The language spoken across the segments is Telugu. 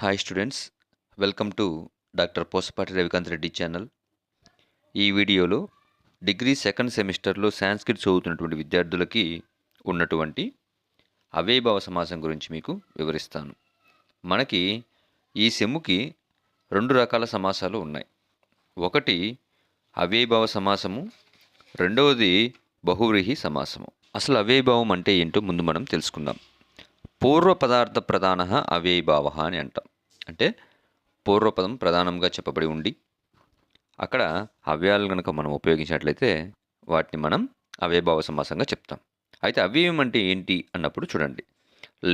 Hi students, welcome to doctor Posapati Ravikanth Reddy channel. ఈ వీడియోలో డిగ్రీ సెకండ్ సెమిస్టర్లో సాంస్క్రిట్ చదువుతున్నటువంటి విద్యార్థులకి ఉన్నటువంటి అవ్యయభావ సమాసం గురించి మీకు వివరిస్తాను. మనకి ఈ సెమ్ముకి 2 రకాల సమాసాలు ఉన్నాయి. ఒకటి అవ్యయభావ సమాసము, రెండవది బహువ్రీహి సమాసము. అసలు అవ్యయభావం అంటే ఏంటో ముందు మనం తెలుసుకుందాం. పూర్వ పదార్థ ప్రధాన అవ్యయభావ అని అంటాం. అంటే పూర్వపదం ప్రధానంగా చెప్పబడి ఉండి అక్కడ అవ్యయాలు కనుక మనం ఉపయోగించినట్లయితే వాటిని మనం అవ్యయభావ సమాసంగా చెప్తాం. అయితే అవ్యయం అంటే ఏంటి అన్నప్పుడు చూడండి,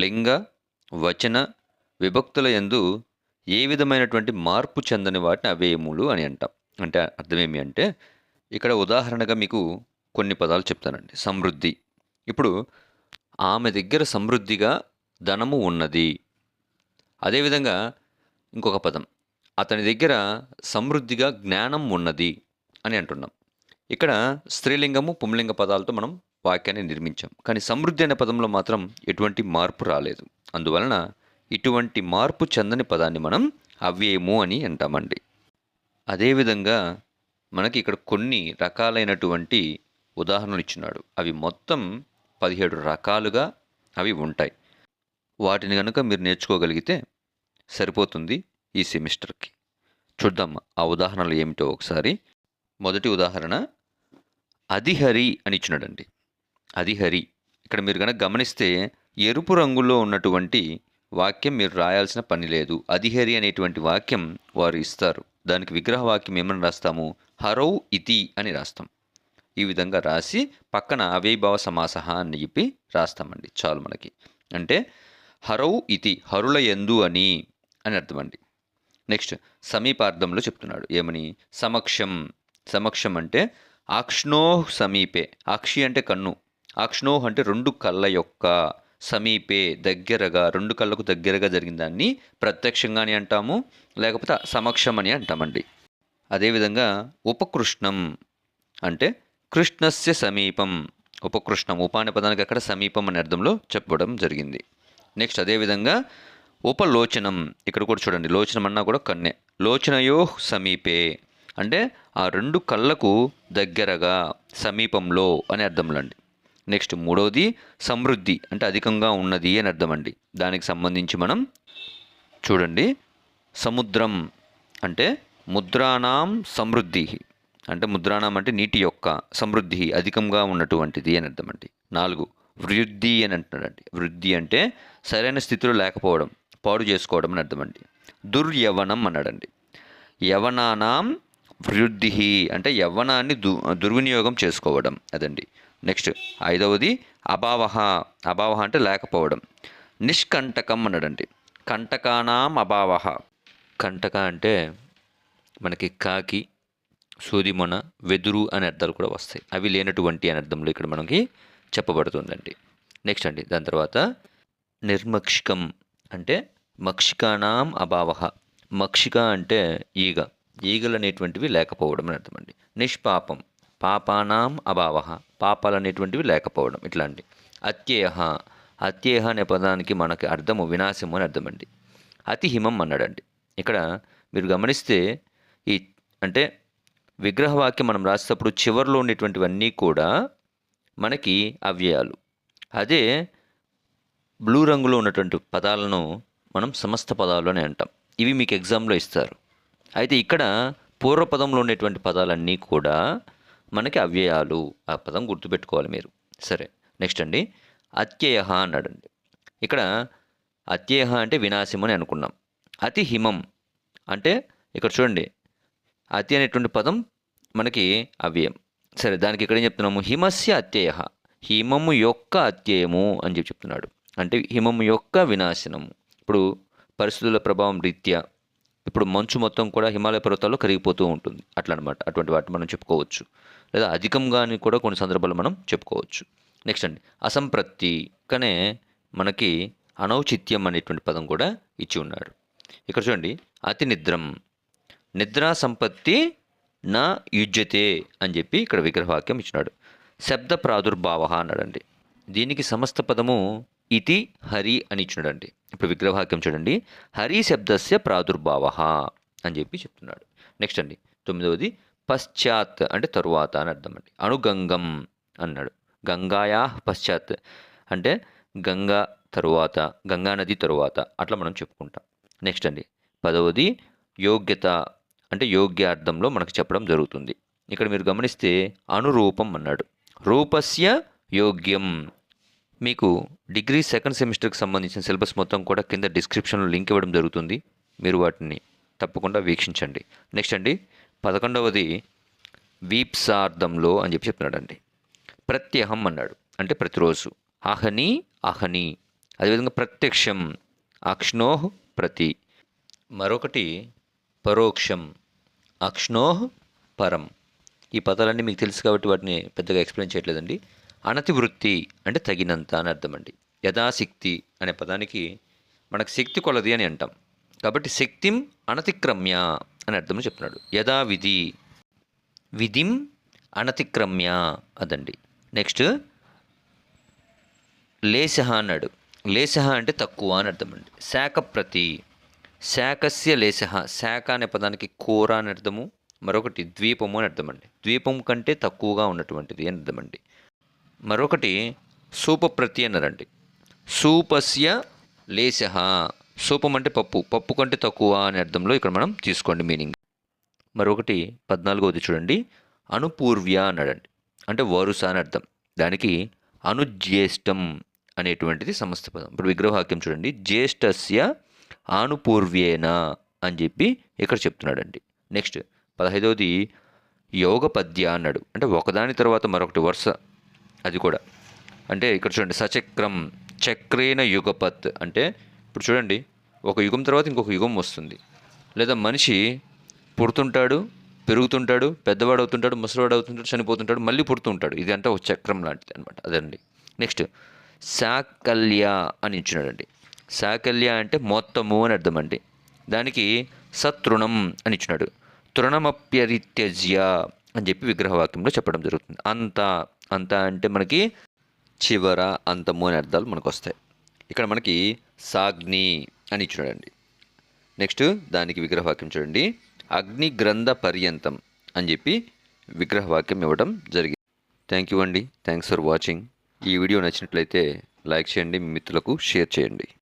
లింగ వచన విభక్తుల యందు ఏ విధమైనటువంటి మార్పు చెందని వాటిని అవ్యయములు అని అంటాం. అంటే అర్థమేమి అంటే, ఇక్కడ ఉదాహరణగా మీకు కొన్ని పదాలు చెప్తానండి. సమృద్ధి. ఇప్పుడు ఆమె దగ్గర సమృద్ధిగా ధనము ఉన్నది. అదేవిధంగా ఇంకొక పదం, అతని దగ్గర సమృద్ధిగా జ్ఞానం ఉన్నది అని అంటున్నాం. ఇక్కడ స్త్రీలింగము పుంలింగ పదాలతో మనం వాక్యాన్ని నిర్మించాం. కానీ సమృద్ధి అనే పదంలో మాత్రం ఎటువంటి మార్పు రాలేదు. అందువలన ఇటువంటి మార్పు చెందని పదాన్ని మనం అవ్యయము అని అంటామండి. అదేవిధంగా మనకి ఇక్కడ కొన్ని రకాలైనటువంటి ఉదాహరణలు ఇచ్చినాడు. అవి మొత్తం 17 రకాలుగా అవి ఉంటాయి. వాటిని కనుక మీరు నేర్చుకోగలిగితే సరిపోతుంది ఈ సెమిస్టర్కి. చూద్దాం ఆ ఉదాహరణలు ఏమిటో ఒకసారి. మొదటి ఉదాహరణ అధిహరి అని ఇచ్చినాడండి. అధిహరి ఇక్కడ మీరు కనుక గమనిస్తే ఎరుపు రంగులో ఉన్నటువంటి వాక్యం మీరు రాయాల్సిన పని లేదు. అధిహరి అనేటువంటి వాక్యం వారు ఇస్తారు. దానికి విగ్రహ వాక్యం ఏమని రాస్తాము? హరౌ ఇతి అని రాస్తాం. ఈ విధంగా రాసి పక్కన అవ్యయభావ సమాసః అని చెప్పి రాస్తామండి. చాలు మనకి. అంటే హరౌ ఇతి హరుల యందు అని అర్థమండి. నెక్స్ట్ సమీపార్థంలో చెప్తున్నాడు. ఏమని? సమక్షం. సమక్షం అంటే ఆక్ష్ణోః సమీపే. ఆక్షి అంటే కన్ను, ఆక్ష్ణోః అంటే 2 కళ్ళ యొక్క, సమీపే దగ్గరగా, 2 కళ్ళకు దగ్గరగా జరిగిన దాన్ని ప్రత్యక్షంగా అని అంటాము, లేకపోతే సమక్షం అని అంటామండి. అదేవిధంగా ఉపకృష్ణం అంటే కృష్ణస్య సమీపం. ఉపకృష్ణం ఉప అనే పదానికి అక్కడ సమీపం అనే అర్థంలో చెప్పడం జరిగింది. నెక్స్ట్ అదేవిధంగా ఉపలోచనం. ఇక్కడ కూడా చూడండి, లోచనం అన్నా కూడా కన్నే. లోచనయో సమీపే అంటే ఆ 2 కళ్ళకు దగ్గరగా, సమీపంలో అనే అర్థంలో అండి. నెక్స్ట్ మూడవది సమృద్ధి అంటే అధికంగా ఉన్నది అని అర్థం అండి. దానికి సంబంధించి మనం చూడండి, సముద్రం అంటే ముద్రాణం సమృద్ధి అంటే ముద్రాణం అంటే నీటి యొక్క, సమృద్ధి అధికంగా ఉన్నటువంటిది అని అర్థం అండి. 4 వృద్ధి అని అంటున్నాడండి. వృద్ధి అంటే సరైన స్థితిలో లేకపోవడం, పాడు చేసుకోవడం అని అర్థం అండి. దుర్యవనం అన్నాడండి. యవనానాం వృద్ధి అంటే యవ్వనాన్ని దుర్వినియోగం చేసుకోవడం అదండి. నెక్స్ట్ 5వది అభావః. అభావః అంటే లేకపోవడం. నిష్కంటకం అన్నాడండి. కంటకానాం అభావః. కంటక అంటే మనకి కాకి, సూదిమొన, వెదురు అనే అర్థాలు కూడా వస్తాయి. అవి లేనటువంటి అనే అర్థంలో ఇక్కడ మనకి చెప్పబడుతుందండి. నెక్స్ట్ అండి దాని తర్వాత నిర్మక్షికం అంటే మక్షికానాం అభావః. మక్షిక అంటే ఈగ, ఈగలు అనేటువంటివి లేకపోవడం అని అర్థం అండి. నిష్పాపం పాపానాం అభావః. పాపాలు అనేటువంటివి లేకపోవడం ఇట్లాంటి. అత్యేహ. అత్యేహ అనే పదానికి మనకి అర్థము వినాశము అని అర్థం అండి. అతిహిమం అన్నాడండి. ఇక్కడ మీరు గమనిస్తే ఈ అంటే విగ్రహవాక్యం మనం రాసేటప్పుడు చివరిలో ఉండేటువంటివన్నీ కూడా మనకి అవ్యయాలు. అదే బ్లూ రంగులో ఉన్నటువంటి పదాలను మనం సమస్త పదాలు అని అంటాం. ఇవి మీకు ఎగ్జామ్లో ఇస్తారు. అయితే ఇక్కడ పూర్వపదంలో ఉండేటువంటి పదాలన్నీ కూడా మనకి అవ్యయాలు. ఆ పదం గుర్తుపెట్టుకోవాలి మీరు. సరే, నెక్స్ట్ అండి అత్యయ అన్నాడండి. ఇక్కడ అత్యయ అంటే వినాశం అని అనుకున్నాం. అతి హిమం అంటే ఇక్కడ చూడండి, అతి అనేటువంటి పదం మనకి అవ్యయం. సరే, దానికి ఇక్కడ ఏం చెప్తున్నాము? హిమస్య అత్యయ. హిమము యొక్క అత్యయము అని చెప్పి చెప్తున్నాడు. అంటే హిమము యొక్క వినాశనము. ఇప్పుడు పరిస్థితుల ప్రభావం రీత్యా ఇప్పుడు మంచు మొత్తం కూడా హిమాలయ పర్వతాల్లో కరిగిపోతూ ఉంటుంది. అట్లా అనమాట. అటువంటి వాటిని మనం చెప్పుకోవచ్చు. లేదా అధికంగా అని కూడా కొన్ని సందర్భాల్లో మనం చెప్పుకోవచ్చు. నెక్స్ట్ అండి అసంప్రతి. కనే మనకి అనౌచిత్యం అనేటువంటి పదం కూడా ఇచ్చి ఉన్నాడు. ఇక్కడ చూడండి, అతి నిద్రం. నిద్రా సంపత్తి నా యుజ్యతే అని చెప్పి ఇక్కడ విగ్రహవాక్యం ఇచ్చినాడు. శబ్ద ప్రాదుర్భావ అన్నాడండి. దీనికి సమస్త పదము ఇతి హరి అని ఇచ్చినాడండి. ఇప్పుడు విగ్రహవాక్యం చూడండి. హరి శబ్దస్య ప్రాదుర్భావః అని చెప్పి చెప్తున్నాడు. నెక్స్ట్ అండి 9వది పశ్చాత్ అంటే తరువాత అని అర్థం అండి. అనుగంగం అన్నాడు. గంగాయా పశ్చాత్ అంటే గంగా తరువాత, గంగా నది తరువాత అట్లా మనం చెప్పుకుంటాం. నెక్స్ట్ అండి 10వది యోగ్యత అంటే యోగ్యార్థంలో మనకు చెప్పడం జరుగుతుంది. ఇక్కడ మీరు గమనిస్తే అనురూపం అన్నాడు. రూపస్య యోగ్యం. మీకు డిగ్రీ సెకండ్ సెమిస్టర్కి సంబంధించిన సిలబస్ మొత్తం కూడా కింద డిస్క్రిప్షన్లో లింక్ ఇవ్వడం జరుగుతుంది. మీరు వాటిని తప్పకుండా వీక్షించండి. నెక్స్ట్ అండి 11వది వీప్సార్థంలో అని చెప్పి చెప్తున్నాడండి. ప్రత్యహం అన్నాడు అంటే ప్రతిరోజు. అహని అహని, అదేవిధంగా ప్రత్యక్షం అక్ష్ణోహ్ ప్రతి. మరొకటి పరోక్షం అక్ష్ణోహ్ పరం. ఈ పదాలన్నీ మీకు తెలుసు కాబట్టి వాటిని పెద్దగా ఎక్స్ప్లెయిన్ చేయట్లేదండి. అనతివృత్తి అంటే తగినంత అని అర్థం అండి. యథాశక్తి అనే పదానికి మనకు శక్తి కొలది అని అంటాం కాబట్టి శక్తిం అనతిక్రమ్య అని అర్థంలో చెప్తున్నాడు. యథావిధి విధిం అనతిక్రమ్య అదండి. నెక్స్ట్ లేశ అన్నాడు. లేశ అంటే తక్కువ అని అర్థం అండి. శాఖప్రతి శాకస్య లేశ. శాఖ అనే పదానికి కూర అని అర్థము. మరొకటి ద్వీపము అని అర్థం అండి. ద్వీపం కంటే తక్కువగా ఉన్నటువంటిది అని అర్థం అండి. మరొకటి సూపప్రతి అన్నారండి. సూపస్య లేశ. సూపం అంటే పప్పు, పప్పు కంటే తక్కువ అనే అర్థంలో ఇక్కడ మనం తీసుకోండి మీనింగ్. మరొకటి 14వది చూడండి. అనుపూర్వ్య అన్నాడండి అంటే వరుస అని అర్థం. దానికి అనుజ్యేష్టం అనేటువంటిది సమస్త పదం. ఇప్పుడు విగ్రహవాక్యం చూడండి. జ్యేష్ఠస్య ఆనుపూర్వ్యేన అని చెప్పి ఇక్కడ చెప్తున్నాడండి. నెక్స్ట్ 15వది యోగపద్య అన్నాడు అంటే ఒకదాని తర్వాత మరొకటి వరుస. అది కూడా అంటే ఇక్కడ చూడండి. సచక్రం చక్రేణ యుగపత్ అంటే ఇప్పుడు చూడండి ఒక యుగం తర్వాత ఇంకొక యుగం వస్తుంది. లేదా మనిషి పుడుతుంటాడు, పెరుగుతుంటాడు, పెద్దవాడు అవుతుంటాడు, ముసలివాడు అవుతుంటాడు, చనిపోతుంటాడు, మళ్ళీ పుడుతుంటాడు. ఇది అంటే ఒక చక్రం లాంటిది అనమాట. అదండి. నెక్స్ట్ సాకల్య అని ఇచ్చినాడండి. సాకల్య అంటే మొత్తము అని అర్థం అండి. దానికి సతృణం అని ఇచ్చినాడు. తృణమప్యరిత్యజ్య అని చెప్పి విగ్రహవాక్యంలో చెప్పడం జరుగుతుంది. అంత అంత అంటే మనకి చివర, అంతము అనే అర్థాలు మనకు వస్తాయి. ఇక్కడ మనకి సాగ్ని అని ఇచ్చినాడండి. నెక్స్ట్ దానికి విగ్రహవాక్యం చూడండి. అగ్నిగ్రంథ పర్యంతం అని చెప్పి విగ్రహవాక్యం ఇవ్వడం జరిగింది. థ్యాంక్ యూ అండి. Thanks for watching. ఈ వీడియో నచ్చినట్లయితే లైక్ చేయండి, మీ మిత్రులకు షేర్ చేయండి.